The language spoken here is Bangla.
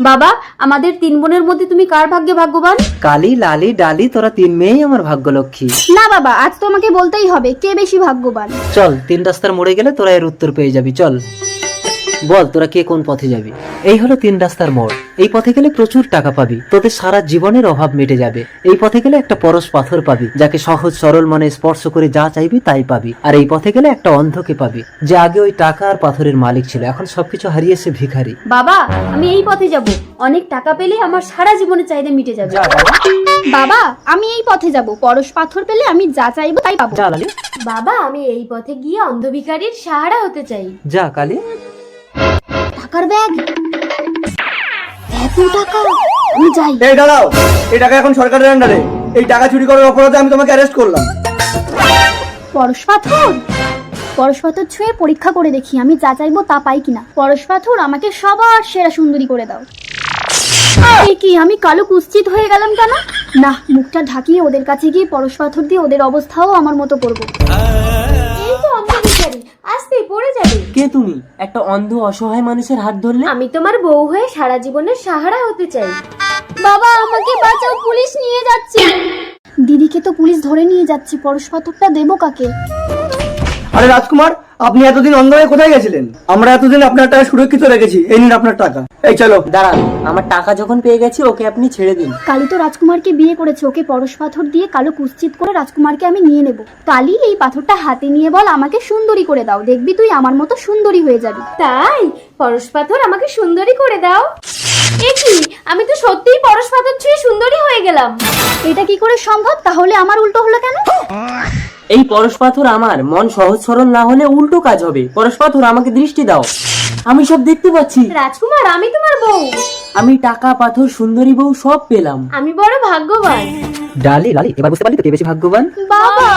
বাবা, আমাদের 3 বোনের মধ্যে তুমি কার ভাগ্যে ভাগ্যবান? কালি, লালি, ডালি, তোরা 3 মেয়েই আমার ভাগ্যলক্ষ্মী। না বাবা, আজ তোমাকে বলতেই হবে কে বেশি ভাগ্যবান। চল 3 রাস্তার মোড়ে গেলে তোরা এর উত্তর পেয়ে যাবি। চল বল তোরা কে কোন পথে যাবি। এই হলো 3 রাস্তার মোড়। এই পথে গেলে প্রচুর টাকা পাবি, তোদের সারা জীবনের অভাব মিটে যাবে। এই পথে গেলে একটা পরশ পাথর পাবি, যাকে সহজ সরল মনে স্পর্শ করে যা চাইবি তাই পাবি। আর এই পথে গেলে একটা অন্ধকে পাবি, যে আগে ওই টাকা আর পাথরের মালিক ছিল, এখন সবকিছু হারিয়েছে ভিখারি। বাবা, আমি এই পথে যাব। অনেক টাকা পেলে আমার সারা জীবনের চাহিদা মিটে যাবে। বাবা, আমি এই পথে যাব, পরশ পাথর পেলে আমি যা চাইবো তাই পাবো। যা লালি। বাবা, আমি এই পথে গিয়ে অন্ধ ভিখারির সাহারা হতে চাই। যা কালি। টাকার ব্যাগ, এত টাকা, আমি যাই। এই দাঁড়াও, এই টাকা এখন সরকারের আন্ডারে। এই টাকা চুরি করার অপরাধে আমি তোমাকে অ্যারেস্ট করলাম। পরশ পাথর, পরশ পাথর ছুঁয়ে পরীক্ষা করে দেখি আমি যা চাইবো তা পাই কিনা। পরশ পাথর, আমাকে সবার সেরা সুন্দরী করে দাও। এই কি, আমি কালো কুৎসিত হয়ে গেলাম কেন? না, মুখটা ঢাকিয়ে ওদের কাছে গিয়ে পরশ পাথর দিয়ে ওদের অবস্থাও আমার মতো করবো। এই তো অন্ধ ভিখারি, আস্তে পড়ে যাবে। কে তুমি? একটা অন্ধ অসহায় মানুষের হাত ধরলে? আমি তোমার বউ হয়ে সারা জীবনের সাহারা হতে চাই। বাবা, আমাকে বাঁচাও, পুলিশ নিয়ে যাচ্ছে। দিদিকে তো পুলিশ ধরে নিয়ে যাচ্ছে, পরশ পাথরটা দেবো কাকে? আরে রাজকুমার, আপনি এতদিন অন্ধ হয়ে কোথায় গেছিলেন? আমরা এতদিন আপনার টাকা সুরক্ষিত রেখেছি। এই নিন আপনার টাকা। এই চলো। দাঁড়ান, আমার টাকা যখন পেয়ে গেছি ওকে আপনি ছেড়ে দিন। কালী তো রাজকুমারকে বিয়ে করেছে, ওকে পরশ পাথর দিয়ে কালো কুৎসিত করে রাজকুমারকে আমি নিয়ে নেব। কালী, এই পাথরটা হাতে নিয়ে বল আমাকে সুন্দরী করে দাও, দেখবি তুই আমার মতো সুন্দরী হয়ে যাবি। তাই? পরশ পাথর আমাকে সুন্দরী করে দাও। এ কি, আমি তো সত্যিই পরশ পাথর ছুঁয়ে সুন্দরী হয়ে গেলাম। এটা কি করে সম্ভব? তাহলে আমার উল্টো হলো কেন? এই পরশ পাথর আমার, মন সহজ সরল না হলে উল্টো কাজ হবে। পরশ পাথর আমাকে দৃষ্টি দাও, আমি সব দেখতে পাচ্ছি। রাজকুমার, আমি তোমার বউ। আমি টাকা, পাথর, সুন্দরী বউ সব পেলাম। আমি বড় ভাগ্যবান। ডালি, লালি, এবার বুঝতে পারলি তো কে বেশি ভাগ্যবান? বাবা।